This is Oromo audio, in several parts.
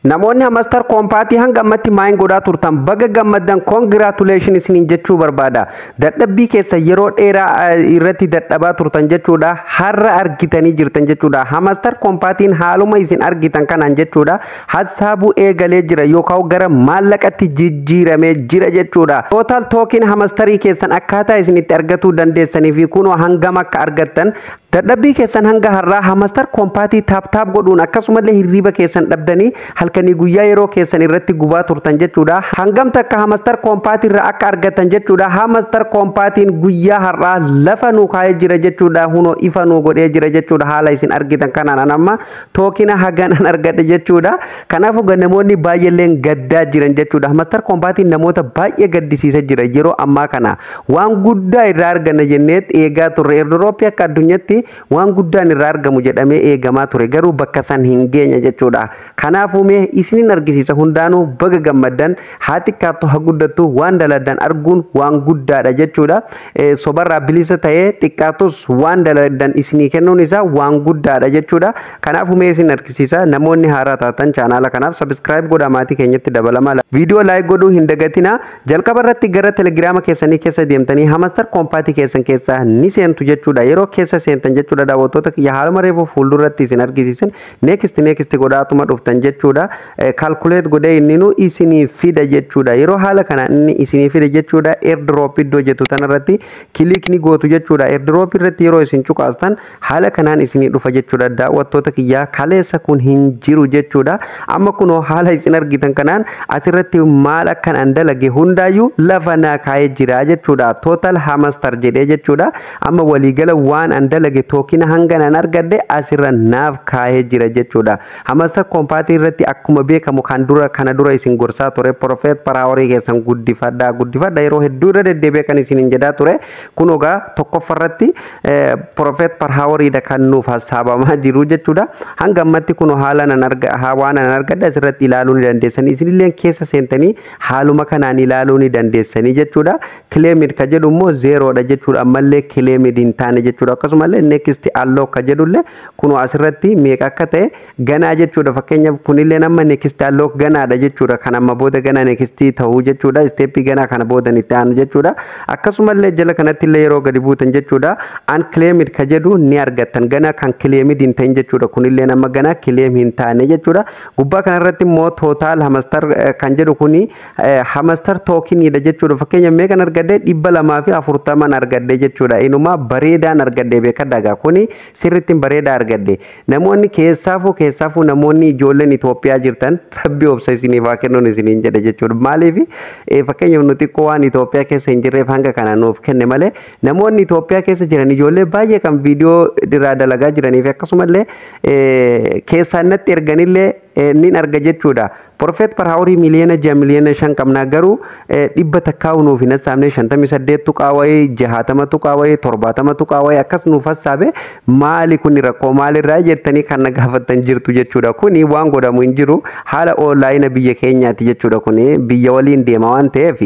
Namoonni Hamster Compatii hanga ammatti maayin godhaa turtan baga gammadan congratulations isiniin jechuu barbaada. Dadhabbii keessa yeroo dheeraa irratti dadhabaa turtan jechuudha. Har'a argitanii jirtan jechuudha. Hamster Compatiin haaluma isin argitan kanaan jechuudha. Hasaabuu eegalee jira yookaan gara maallaqatti jijjiiramee jira jechuudha. Total token Hamsterii keessan akkaataa isinitti argatuu dandeessanii fi kunoo hangam akka argattan dadhabbii keessan hanga har'aa Hamster Compatii taap godhuun akkasumallee hirriba keessan dhabdanii halkanii guyyaa yeroo keessan irratti gubaa turtan jechuudha. Hangam takka Hamster Compatii irraa akka argatan jechuudha. Hamster Compatiin guyyaa har'aa lafa nuu kaa'ee jira jechuudha. Hunoo ifa nuu godhee jira jechuudha. Haala isin argitan kanaan amma tookina haganaan argadhe jechuudha. Kanaafuu namoonni baay'een gaddaa jiran jechuudha. Hamster Compatiin namoota baay'ee gaddisiisa jira yeroo ammaa kana. Waan guddaa irraa arganna jennee eegaa turre Ewurooppii akka addunyaatti waan guddaan irraa argamu jedhamee eegamaa ture garuu bakka san hin geenye jechuudha. Kanaafuu mee isinin argisiisa hundaanuu baga gammadan haati kaattu haguddattu waan daladan arguun waan guddaadha jechuudha. Sobarraa bilisa ta'ee xiqqaatus waan daladan isinii kennuun isaa waan guddaadha jechuudha. Kanaafuu mee isin argisiisa namoonni haaraa taatan chaanaala kanaaf subscribe godhaa maatii keenyatti dabalama. Viidiyoo like godhuu hin dagatina. Jalqaba irratti gara telegiraama keessanii keessa deemtanii Hamster Compatii keessan keessa ni seentu jechuudha. Yeroo keessa seentan jechuudha daawwattoota kiyya haaluma reefu fuulduratti isin argisiisan next godhaatuma dhuftan jechuudha. Calculate godhee inninu isinii fida jechuudha. Yeroo haala kana inni isinii fida jechuudha. Airdrop iddoo jettu tanarratti kilik ni gootu jechuudha. Airdrop irratti yeroo isin cuqaastan haala kanaan isinii dhufa jechuudha. Daawwattoota kiyya kaleessa kun hin jiru jechuudha. Amma kunoo haala isin argitan kanaan asirratti maal akkan andalage hundaayyuu lafa naa kaa'ee jira jechuudha. Total Hamster jedhee jechuudha. Amma waliigala waan andalage tookina hanganaan argadde asirra naaf kaa'ee jira jechuudha. Hamster Compatii irratti akkuma beekamu kana dura isin gorsaa ture Prophet Parahorii keessan guddifadha yeroo hedduu irra deddeebi'ee kan isin jedhaa ture. Kun ogaa tokkoffarratti Prophet Parahoriidha kan nuuf hasaabamaa jiru jechuudha. Hanga ammatti kun haala waan an argadde asirratti ilaaluu ni dandeessanii isinillee keessa seentanii haaluma kanaan ilaaluu ni dandeessanii jechuudha. Claimid ka jedhu immoo zeeroodha jechuudha. Ammallee claimid hin taane jechuudha. Akkasumallee next unlock ka jedhullee kun asirratti meeqa akka ta'e ganaa jechuudha. Fakkeenyaaf kunillee nama next unlock ganaadha jechuudha. Kan amma booda ganaa next ta'uu jechuudha. Step ganaa kana booda ni ta'anu jechuudha. Akkasumallee jala kanatti illee yeroo gadi buutan jechuudha. Unclaimed ka jedhu ni argattan ganaa kan claimed hin ta'in jechuudha. Kunillee nama ganaa claim hin taane jechuudha. Gubbaa kanarratti immoo total Hamster kan jedhu kuni Hamster tokenidha jechuudha. Fakkeenyaaf meeqan argadde 240 argadde jechuudha. Inuma bareedaan argadde beekadhagaa kuni sirriitti bareeda argadde. Namoonni keessaafuu namoonni ijoolleen Itoophiyaa jirtan rabbi obsa isiniif haa kennuun isiniin jedha jechuudha. Maaliif fakkeenyaaf nuti waan Itoophiyaa keessa hin jirreef hanga kana nuuf kenne malee namoonni Itoophiyaa keessa jiran ijoollee baay'ee kan viidiyoo irraa dalagaa jiraniif akkasumallee keessaan natti erganillee nin arga jechuudha. Prophet Parahorii miliyoona 5 qabna garuu dhibba takkaa'u nuuf hin hassaabne 58 tuqaa wayii 60 tuqaa wayii 70 tuqaa wayii akkas nuuf hassaabe maali kun rakkoo maalirraa jettanii kan na gaafattan jirtu jechuudha. Kuni waan godhamu hin jiru haala onlaayina biyya keenyaati jechuudha. Kuni biyya waliin deema waan ta'eef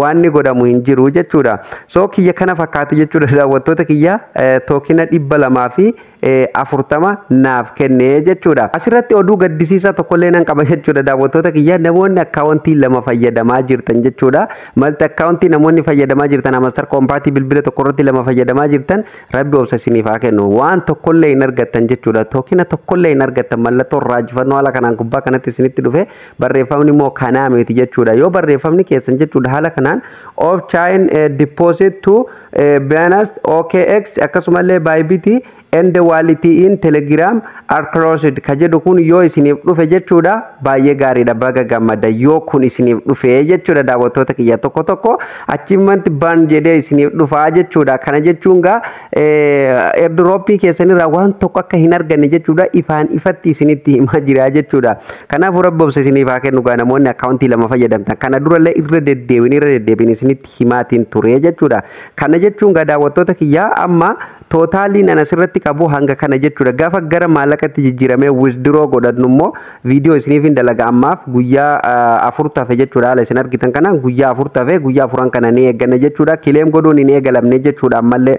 waan ni godhamu hin jiru jechuudha. So kiyya kana fakkaatu jechuudha daawwattoota kiyya tookina 240 naaf kenne jechuudha. Asirratti oduu gaddisiisaa tokkollee nan qaba jechuudha daawwattoota kiyya. Namoonni akkaawuntii lama fayyadamaa jirtan jechuudha. Malti akkaawuntii namoonni fayyadamaa jirtan Hamster Compatii bilbila tokkorratti lama fayyadamaa jirtan rabbi obsa isiniif haa kennu. Waan tokkollee hin argattan jechuudha. Tookina tokkollee hin argattan mallattoo raajifannoo haala kanaan gubbaa kanatti isinitti dhufe barreeffamni immoo kanaa miti jechuudha. Yoo barreeffamni keessan jechuudha haala kanaan of chain deposit to Binance OKX akkasumallee Bybit and walletii in Telegram are closed ka jedhu kun yoo isiniif dhufe jechuudha baay'ee gaariidha baga gammada yoo kun isiniif dhufe jechuudha daawwattoota kiyya tokko achimmatti ban jedhee isiniif dhufaa jechuudha. Kana jechuun gaa airdroppii keessanirraa waan tokko akka hin arganne jechuudha ifaan ifatti isinitti himaa jira jechuudha. Kanaafuu rabbi obsa isiniif haa kennu gaa namoonni akkaawuntii lama fayyadamtan kana durallee irra deddeebiin isinitti himaatiin ture jechuudha. Kana jechuun gaa daawwattoota kiyya amma totaaliin ana asirratti qabu hanga kana jechuudha. Gaafa gara maallaqatti jijjiiramee withdraw godhannu immoo viidiyoo isiniif hin dalaga ammaaf guyyaa 4 tafe jechuudha. Haala isin argitan kanaan guyyaa 4 tafe guyyaa 4 kana ni eegganna jechuudha. Kileem godhuun hin eegalamne jechuudha ammallee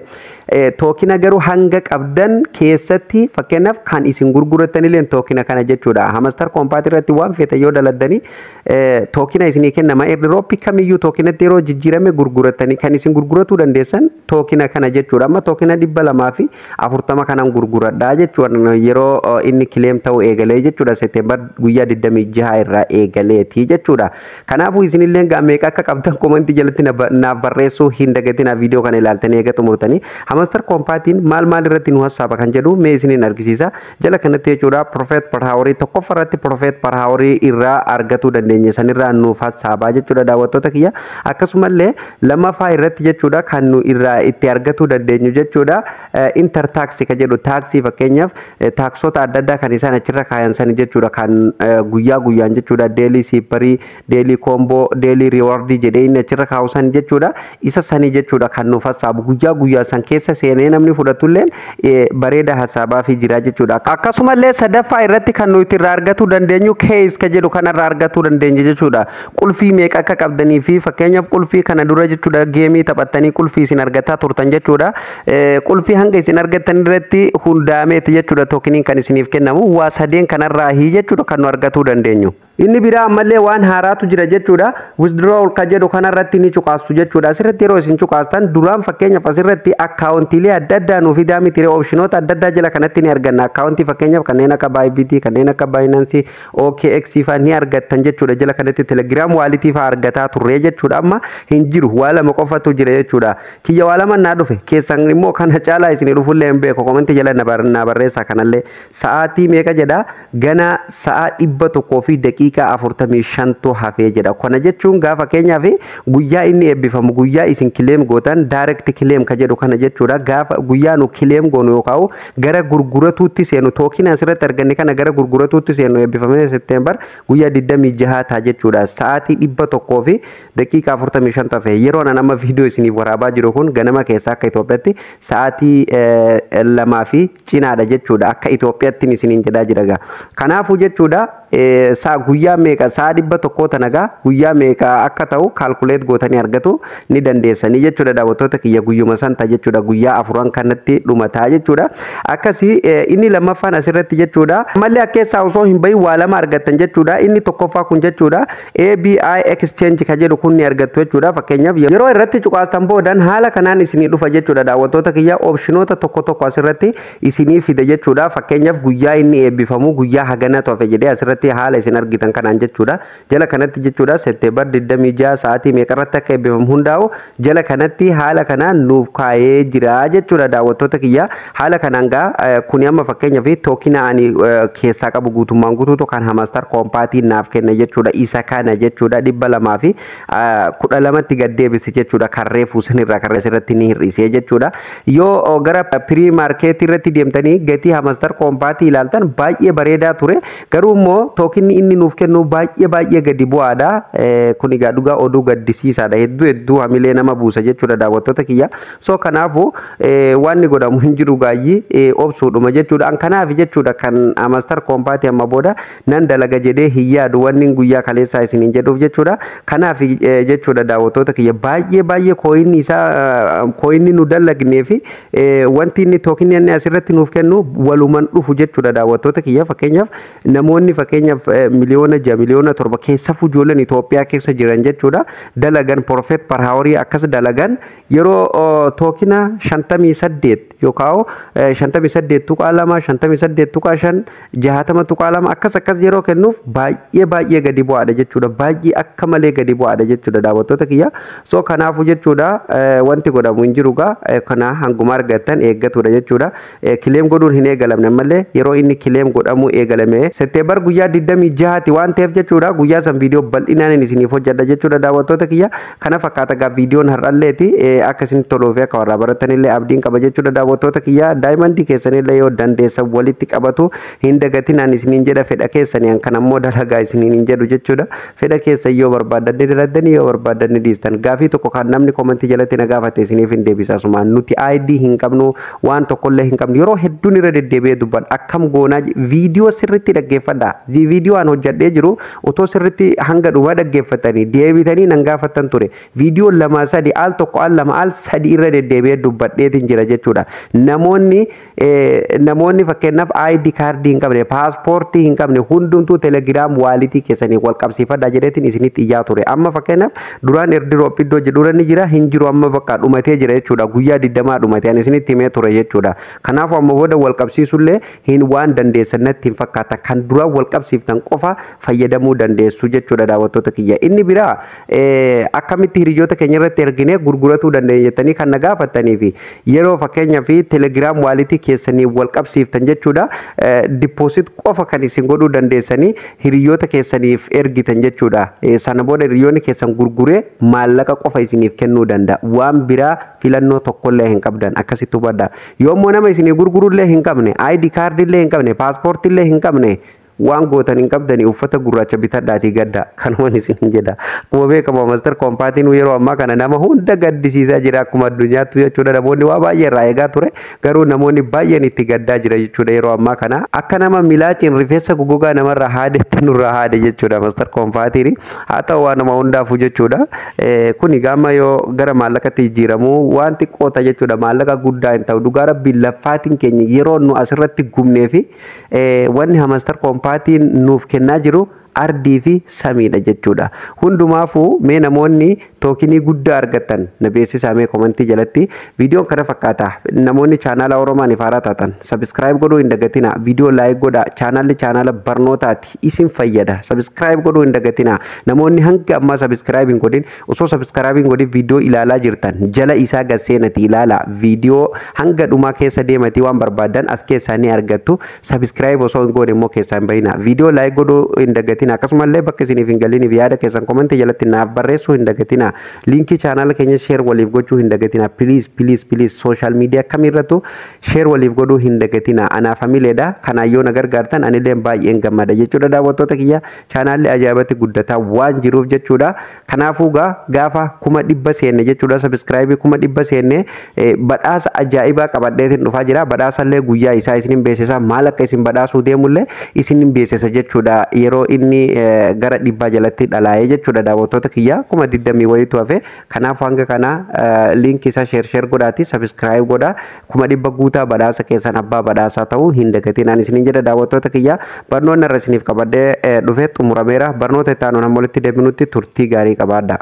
tookina garuu hanga qabdan keessatti fakkeenyaaf kan isin gurgurattanillee tookina kana jechuudha. Hamster Compat irratti waan feete yoo daladdanii tookina isinii kennama. Airdrop kamiyyuu tookinatti yeroo jijjiirame gurgurattanii kan isin gurguratuu dandeessan tookina kana jechuudha. Amma tookina 240 kanan gurguradhaa jechuudha. Yeroo inni kileem ta'u eegalee jechuudha. Seteembar guyyaa 26 irraa eegaleeti jechuudha. Kanaafuu isinillee meeqa akka qabdan komentii jalatti naaf barreessuu hin dagatinaa viidiyoo kana ilaaltanii eega xumurtanii. Hamster Compatiin maal irratti nu hasaaba kan jedhu mee isiniin argisiisa. Jala kanatti jechuudha Profit per Hour tokkoffaa irratti Profit per Hour irraa argatuu dandeenya sanirraa nuuf hasaabaa jechuudha daawwattoota kiyya. Akkasumallee lammaffaa irratti jechuudha kan nu irraa itti argatuu dandeenyu jechuudha intertax ka jedhu taaksii fakkeenyaaf taaksota adda addaa kan isaan achirra kaayan san jechuudha kan guyyaa guyyaan jechuudha daily siparii daily combo daily reward jedhee inni achirra kaawusan jechuudha isa sanii jechuudha kan nuuf hasaabu guyyaa guyyaa san keessa seenee namni fudhatulleen bareeda hasaabaa fi jira jechuudha. Akkasumallee sadaffaa irratti kan nuti irraa argatuu dandeenyu case ka jedhu kanarraa argatuu dandeenya jechuudha. Qulfii meeqa akka qabdanii fi fakkeenyaaf qulfii kana dura jechuudha geemii taphattanii qulfii isin argataa turtan jechuudha. Qulfii hanga isin argattan irratti hundaameeti jechuudha tookiniin kan isiniif kennamu waa sadeen kanarraa jechuudha kan nu argatuu dandeenyu. Inni biraa ammallee waan haaraatu jira jechuudha. Withdrawal ka jedhu kanarratti ni cuqaastu jechuudha. Asirratti yeroo isin cuqaastan duraan fakkeenyaaf asirratti akkaawuntiilee adda addaa nuuf fidaa miti opshinoota adda addaa jala kanatti ni arganna. Akkaawuntii fakkeenyaaf kanneen akka Bybit, kanneen akka Binance, OKX faa ni argattan jechuudha. Jala kanatti Telegram walletii faa argataa turre jechuudha. Amma hin jiru waa lama qofatu jira jechuudha. Kiyya waa lama naa dhufe keessan immoo kana caalaa isin dhufullee hin beeku. Komentii jala na barreessaa kanallee sa'aatii meeqa jedha gana sa'a 100 fi daqiiqaa 45 hafee jedha. Kana jechuun gaafa keenyaa fi guyyaa inni eebbifamu guyyaa isin kileem gootan direct kileem ka jedhu kana jechuudha. Gaafa guyyaa nu kileem goonu yookaan gara gurguratuutti seenu tookina asirratti arganne kana gara gurguratuutti seenu eebbifamee Seteembar guyyaa 26 ta'a jechuudha. Sa'aatii 100 fi daqiiqaa 45 hafee yeroo nama viidiyoo isiniif waraabaa jiru kun ganama keessa akka Itoophiyaatti sa'aatii 2 fi cinaadha jechuudha. Akka Itoophiyaatti isiniin jedhaa jira. Kanaafuu jechuudha saa guyyaa meeqa saa 100 tanagaa guyyaa meeqa akka ta'u kalkuleet gootanii argatu ni dandeessanii jechuudha daawwattoota kiyya guyyuma santa jechuudha guyyaa afuran kanatti dhumataa jechuudha. Akkasii inni lammaffaan asirratti jechuudha mallee akkeessaa osoo hin bahin waa lama argattan jechuudha. Inni tokkoffaa kun jechuudha ABI exchange ka jedhu kun ni argattu jechuudha. Fakkeenyaaf yeroo irratti cuqaastan boodan haala kanaan isinii dhufa jechuudha daawwattoota kiyya opshinoota tokko asirratti isinii fida jechuudha. Fakkeenyaaf guyyaa inni eebbifamu guyyaa haganatu hafe jedhee asirratti haala isin argitan kanaan jechuudha. Jala kanatti jechuudha Seteembar 26 sa'aatii meeqarratti akka eebbifamu hundaa'u jala kanatti haala kanaan nuuf kaayee jira jechuudha daawwattoota kiyya. Haala kanaan gaa kuni amma fakkeenyaaf tookina ani keessaa qabu guutummaan guutuutu kan Hamster Compatiin naaf kenna jechuudha. Isa kana jechuudha 212tti gad deebisi jechuudha. Karree fuusanirraa karree irratti ni hir'isee jechuudha. Yoo gara pirii maarkeetii irratti deemtanii gatii Hamster Compatii ilaaltan baay'ee bareedaa ture. Garuu immoo tookinni inni nuuf kennu baay'ee gadi bu'aadha. Kun egaa dhugaa oduu gaddisiisaadha. Hedduu hamilee nama buusa jechuudha daawwattoota kiyya. So kanaafuu waan ni godhamu hin jiru gaayyii obsuudhuma jechuudha. Kanaaf jechuudha kan Hamster Compatii amma booda nan dalaga jedhee hin yaadu wanni guyyaa kaleessaa isiniin jedhuuf jechuudha. Kanaaf jechuudha daawwattoota kiyya baay'ee kooyinni isaa kooyinni nu dalagnee fi wanti inni tookinni inni asirratti nuuf kennu walumaan dhufu jechuudha daawwattoota kiyya. Fakkeenyaaf namoonni fakkeenyaaf miliyoona 6 miliyoona 7 keessa fujoolleen Itoophiyaa keessa jiran jechuudha. Dalagan Profit per Hour akkas dalagan yeroo tookina 58 yookaan 58 tuqaa 2 58 tuqaa 5 60 tuqaa 2 akkas yeroo kennuuf baay'ee gadi bu'aadha jechuudha. Baay'ee akka malee gadi bu'aadha jechuudha daawwattoota kiyya. So kanaafuu jechuudha wanti godhamu hin jiru gaa kana hanguma argattan eeggatudha jechuudha. Kileem godhuun hin eegalamne malee yeroo inni kileem godhamu eegalame Seteembar guyyaa 26 waan ta'eef jechuudha. Guyyaa san viidiyoo bal'inaan isiniif hojjedha jechuudha daawwattoota kiyya. Kana fakkaata gaa viidiyoon har'alleeti akka isin toluu fi akka warraa baratanillee abdiin qaba jechuudha daawwattoota kiyya. Daayimandii keessanillee yoo dandeessan walitti qabatu hin dagatinaan isiniin jedha fedha keessanii kan ammoo dalagaa isiniin hin jedhu jechuudha. Fedha keessan yoo barbaadanne daladdanii yoo barbaadanne dhiistan gaafii tokko kan namni komentii jalatti na gaafate isiniif hin deebisa sumaan nuti ID hin qabnu waan tokkollee hin qabnu yeroo hedduun irra deddeebi'ee dubban akkam goonaa viidiyoo sirriitti dhaggeeffadha. Viidiyoo an hojjedhee jiru otoo sirriitti hanga dhumaa dhaggeeffatanii deebitanii nan gaafatan ture. Viidiyoo 2 3 al tokko al 2 al 3 irra deddeebi'ee dubban dubbadheetiin jira jechuudha. Namoonni fakkeenyaaf ID kaardii hin qabne, paaspoortii hin qabne hundumtuu telegiraam waalitii keessanii wal qabsiifadhaa jedheetiin isinitti iyyaa ture. Amma fakkeenyaaf duraan erdirooppii iddoo jedhuura ni jira, hin jiru amma bakka dhumatee jira jechuudha. Guyyaa 20 dhumatee ani isinitti himee ture jechuudha. Kanaaf amma booda wal qabsiisullee hin waan dandeessan natti hin fakkaata. Kan duraan wal qabsiiftan qofa fayyadamuu dandeessu jechuudha daawwattoota kiyya. Inni biraa akkamitti hiriyoota keenya irratti erginee gurguratuu dandeenya jettanii kan na gaafattanii fi yeroo fakkeenyaa fi telegiraam waalitii keessanii wal qabsiiftan jechuudha. Dippoosit qofa kan isin godhuu dandeessanii hiriyoota keessaniif ergitan jechuudha. Sana booda hiriyoonni keessan gurguree maallaqa qofa isiniif kennuu danda'a. Waan biraa filannoo tokkollee hin qabdan akkasitti hubadhaa. Yoommoo nama isinii gurgurullee hin qabne, ID kaardillee hin qabne, paaspoortillee hin qabne waan gootan hin qabdanii uffata gurraacha bitadhaatii gadda kanumaan isin jedha. Akkuma beekamu master kompaatiin yeroo ammaa kana nama hunda gaddisiisaa jira akkuma addunyaatti jechuudha. Namoonni waa baay'ee irraa eegaa ture garuu namoonni baay'een itti gaddaa jira jechuudha yeroo ammaa kana. Akka nama milaaciin rifeensa gogogaa namarraa haadetti nurraa haade jechuudha master kompaatiin. Haa ta'u waan nama hundaafuu jechuudha. Kuni gama yoo gara maallaqatti jijjiiramu waan xiqqoota jechuudha. Maallaqa guddaa hin ta'u dhugaa rabbiin laffaatiin keenya yeroo nu asirratti gubnee fi wanni master kompaatiin nuuf kennaa jiru ardii fi samiidha jechuudha. Hundumaafuu mee namoonni tookinii guddaa argatan na beeksisaa mee komentii jalatti. Viidiyoon kana fakkaata. Namoonni chaanaala Oromaan ifaaraa taatan subscribe godhuu hin dagatina. Viidiyoo laayik godhaa. Chaanaalli chaanaala barnootaati isin fayyada. Subscribe godhuu hin dagatina. Namoonni hanga ammaa subscribe hin godhin osoo subscribe hin godhin viidiyoo ilaalaa jirtan jala isaa gasseenati ilaala. Viidiyoo hanga dhumaa keessa deemati waan barbaadan as keessaa ni argattu. Subscribe osoo hin godhin immoo keessaa hin bahina. Viidiyoo laayik godhuu hin dagatina. Akkasumallee bakka isiniif hin galiniif yaada keessan komentii jalatti naaf barreessuu hin dagatina. Linkii chaanaala keenya share waliif gochuu hin dagatina. Please social media kamirrattu share waliif godhuu hin dagatina. Anaaf hamileedha. Kanaan yoo na gargaartan anillee baay'een gammada jechuudha daawwattoota kiyya. Chaanaalli ajaa'ibatti guddataa waan jiruuf jechuudha. Kanaafuu gaafa 100 seenne jechuudha subscribe 100 seenne badhaasa ajaa'ibaa qabadheetiin dhufaa jira. Badhaasallee guyyaa isaa isinin beeksisa. Maal akka isin badhaasuu deemullee isinin beeksisa jechuudha. Yeroo inni gara 100 jalatti dhalaa'ee jechuudha daawwattoota kiyya 20 wayitu hafe. Kanaaf hanga kana linkii isaa share godhaati subscribe godhaa 100 guutaa badhaasa keessan abbaa badhaasaa ta'uu hin dagatinaan isinin jedha daawwattoota kiyya. Barnoonni irra isiniif qabadhee dhufee xumurameera. Barnoota itti aanuun amma walitti deebinutti turtii gaarii qabaadhaa.